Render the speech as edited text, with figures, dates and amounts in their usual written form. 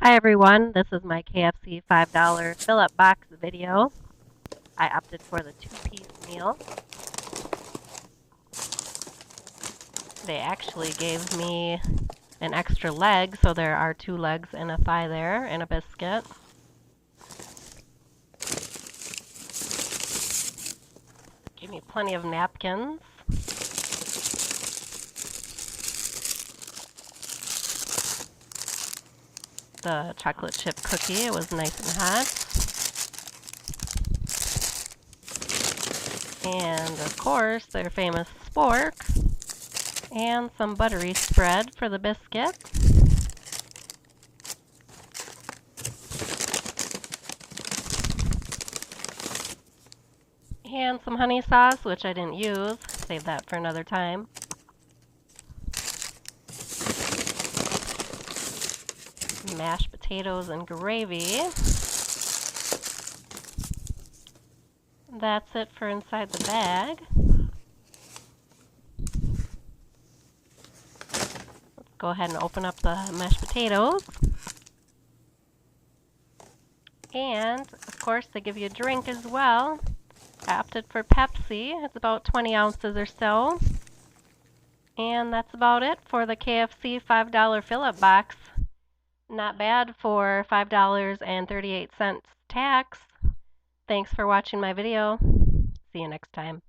Hi everyone, this is my KFC $5 fill-up box video. I opted for the two-piece meal. They actually gave me an extra leg, so there are 2 legs and a thigh there, and a biscuit. Gave me plenty of napkins. The chocolate chip cookie, it was nice and hot. And of course, their famous spork. And some buttery spread for the biscuit. And some honey sauce, which I didn't use. Save that for another time. Mashed potatoes and gravy. That's it for inside the bag. Let's go ahead and open up the mashed potatoes. And, of course, they give you a drink as well. I opted for Pepsi. It's about 20 ounces or so. And that's about it for the KFC $5 fill-up box. Not bad for $5.38 tax. Thanks for watching my video. See you next time.